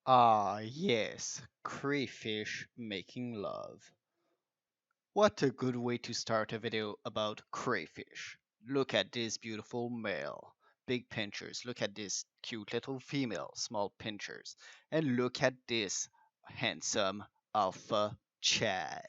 Ah, yes, crayfish making love. What a good way to start a video about crayfish. Look at this beautiful male, big pinchers. Look at this cute little female, small pinchers. And look at this handsome alpha Chad.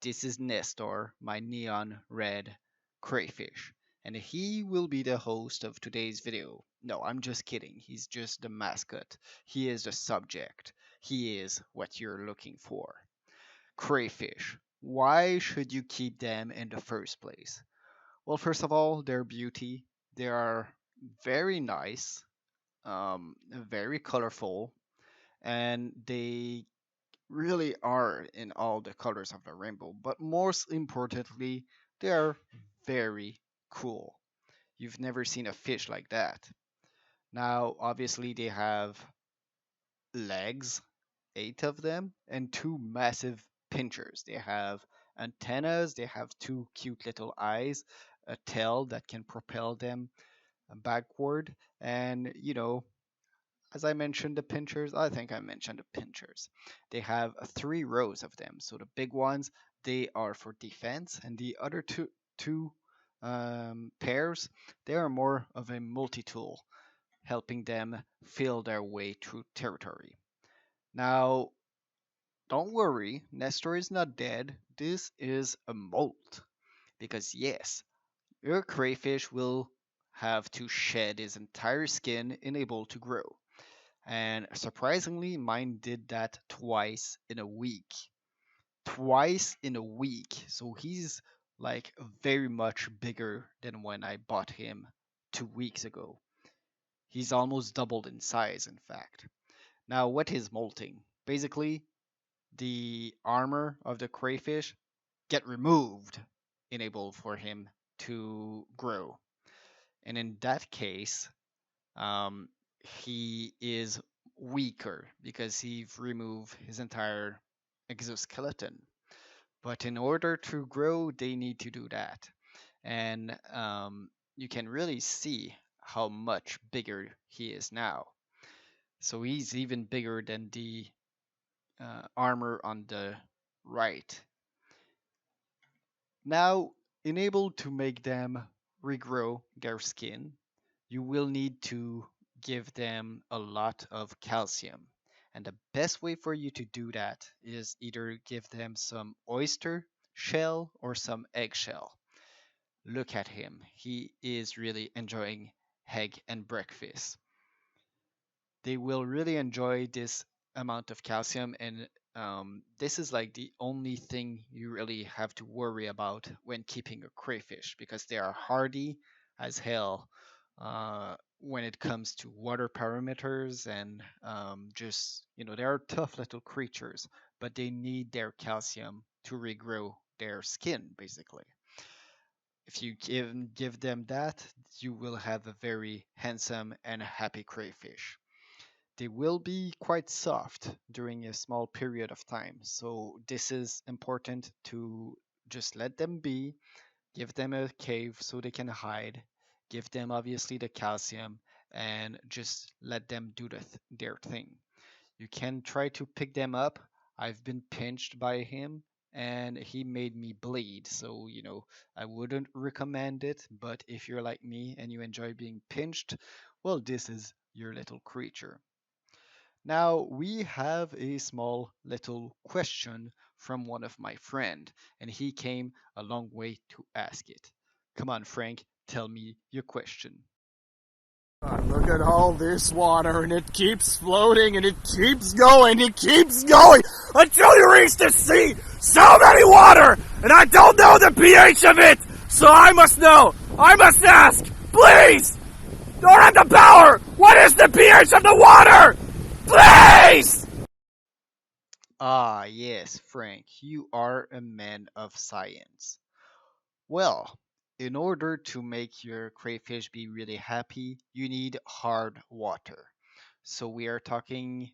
This is Nestor, my neon red crayfish, and he will be the host of today's video. No, I'm just kidding. He's just the mascot. He is the subject. He is what you're looking for. Crayfish. Why should you keep them in the first place? Well, first of all, their beauty. They are very nice, very colorful, and they really are in all the colors of the rainbow, but most importantly, they are very cool. You've never seen a fish like that. Now, obviously, they have legs, eight of them, and two massive pinchers. They have antennas, they have two cute little eyes, a tail that can propel them backward, and as I mentioned, the pinchers, I think I mentioned the pinchers. They have three rows of them. So the big ones, they are for defense, and the other two pairs, they are more of a multi-tool, helping them feel their way through territory. Now, don't worry, Nestor is not dead. This is a molt. Because yes, your crayfish will have to shed his entire skin and able to grow. And surprisingly, mine did that twice in a week. Twice in a week. So he's like very much bigger than when I bought him 2 weeks ago. He's almost doubled in size, in fact. Now, what is molting? Basically, the armor of the crayfish get removed, enable for him to grow. And in that case, um, he is weaker because he've removed his entire exoskeleton. But in order to grow, they need to do that. And you can really see how much bigger he is now. So he's even bigger than the armor on the right. Now, in able to make them regrow their skin, you will need to give them a lot of calcium. And the best way for you to do that is either give them some oyster shell or some eggshell. Look at him. He is really enjoying egg and breakfast. They will really enjoy this amount of calcium, and this is like the only thing you really have to worry about when keeping a crayfish, because they are hardy as hell when it comes to water parameters, and just they are tough little creatures, but they need their calcium to regrow their skin basically. If you give them that, you will have a very handsome and happy crayfish. They will be quite soft during a small period of time. So this is important to just let them be, give them a cave so they can hide, give them obviously the calcium, and just let them do their thing. You can try to pick them up. I've been pinched by him and he made me bleed. So, I wouldn't recommend it. But if you're like me and you enjoy being pinched, well, this is your little creature. Now we have a small little question from one of my friend, and he came a long way to ask it. Come on, Frank, tell me your question. Look at all this water, and it keeps floating, and it keeps going, until you reach the sea. So many water, and I don't know the pH of it, so I must know. I must ask, please. Don't have the power. What is the pH of the water? Please. Ah, yes, Frank, you are a man of science. Well, in order to make your crayfish be really happy, you need hard water. So we are talking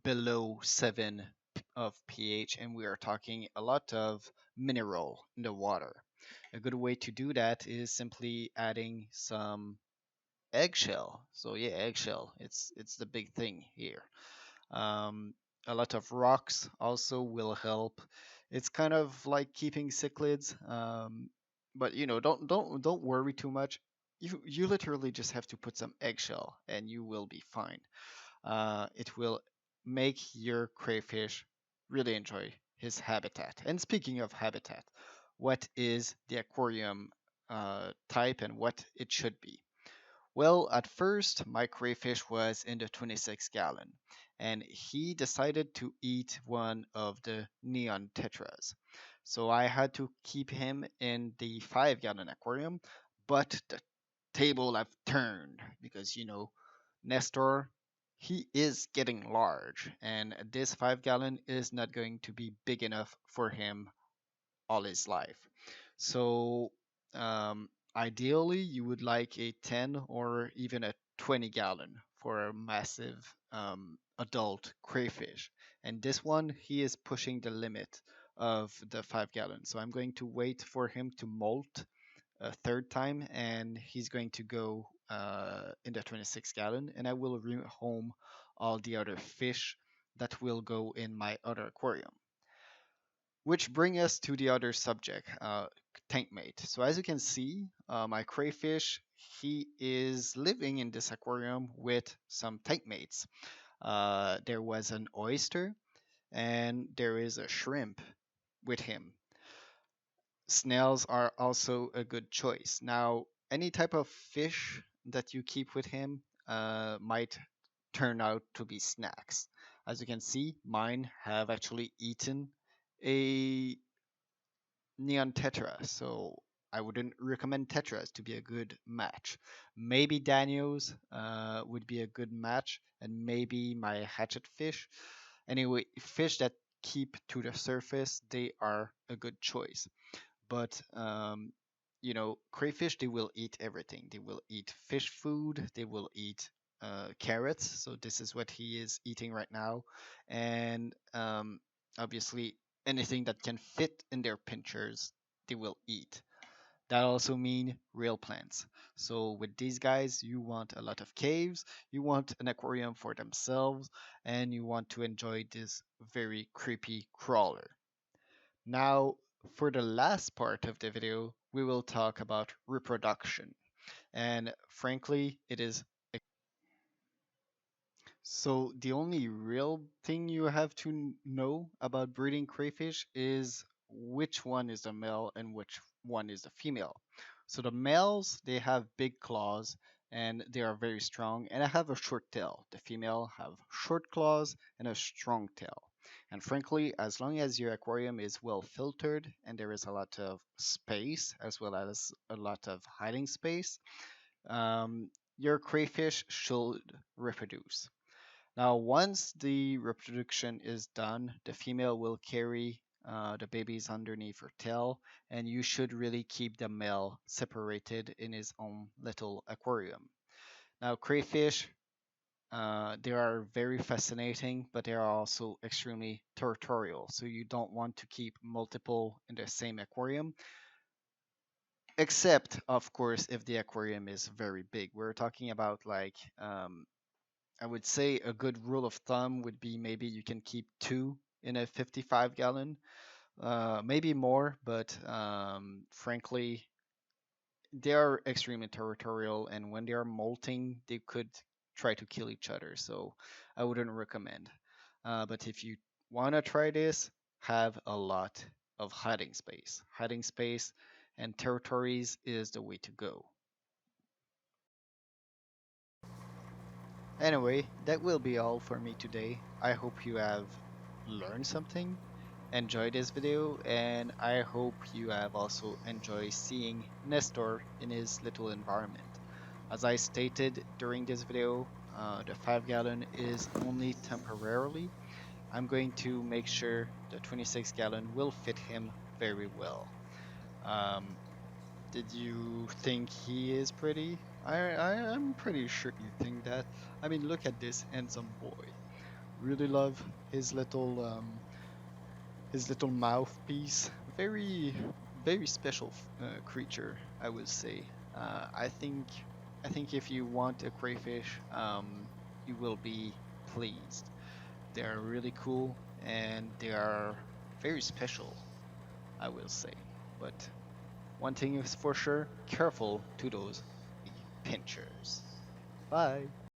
below 7 of pH, and we are talking a lot of mineral in the water. A good way to do that is simply adding some eggshell. So yeah, eggshell. It's the big thing here. Um, a lot of rocks also will help. It's kind of like keeping cichlids, but don't worry too much. You literally just have to put some eggshell and you will be fine. It will make your crayfish really enjoy his habitat. And speaking of habitat, what is the aquarium type and what it should be? Well, at first, my crayfish was in the 26 gallon, and he decided to eat one of the neon tetras. So I had to keep him in the 5 gallon aquarium, but the table have turned because, Nestor, he is getting large, and this 5 gallon is not going to be big enough for him all his life. So, ideally, you would like a 10 or even a 20 gallon for a massive adult crayfish. And this one, he is pushing the limit of the 5 gallon. So, I'm going to wait for him to molt a third time, and he's going to go in the 26 gallon, and I will rehome all the other fish that will go in my other aquarium. Which bring us to the other subject, tank mate. So as you can see, my crayfish, he is living in this aquarium with some tank mates. There was an oyster and there is a shrimp with him. Snails are also a good choice. Now, any type of fish that you keep with him might turn out to be snacks. As you can see, mine have actually eaten a neon tetra, so I wouldn't recommend tetras to be a good match. Maybe Daniels would be a good match, and maybe my hatchet fish. Anyway, fish that keep to the surface, they are a good choice. But crayfish, they will eat everything. They will eat fish food. They will eat carrots. So this is what he is eating right now, and obviously anything that can fit in their pinchers, they will eat. That also mean real plants. So with these guys, you want a lot of caves, you want an aquarium for themselves, and you want to enjoy this very creepy crawler. Now, for the last part of the video, we will talk about reproduction. And frankly, it is so the only real thing you have to know about breeding crayfish is which one is the male and which one is the female. So the males, they have big claws and they are very strong and I have a short tail. The female have short claws and a strong tail. And frankly, as long as your aquarium is well filtered and there is a lot of space as well as a lot of hiding space, um, your crayfish should reproduce. Now, once the reproduction is done, the female will carry the babies underneath her tail, and you should really keep the male separated in his own little aquarium. Now, crayfish, they are very fascinating, but they are also extremely territorial. So you don't want to keep multiple in the same aquarium, except, of course, if the aquarium is very big. We're talking about like I would say a good rule of thumb would be maybe you can keep two in a 55 gallon, maybe more, but frankly, they are extremely territorial, and when they are molting, they could try to kill each other. So I wouldn't recommend. But if you want to try this, have a lot of hiding space. Hiding space and territories is the way to go. Anyway, that will be all for me today. I hope you have learned something, enjoyed this video, and I hope you have also enjoyed seeing Nestor in his little environment. As I stated during this video, the 5 gallon is only temporarily. I'm going to make sure the 26 gallon will fit him very well. Um, did you think he is pretty? I'm pretty sure you think that. I mean, look at this handsome boy. Really love his little mouthpiece. Very very special creature, I would say. I think I think if you want a crayfish, you will be pleased. They are really cool and they are very special, I will say. But one thing is for sure, careful to those pinchers. Bye.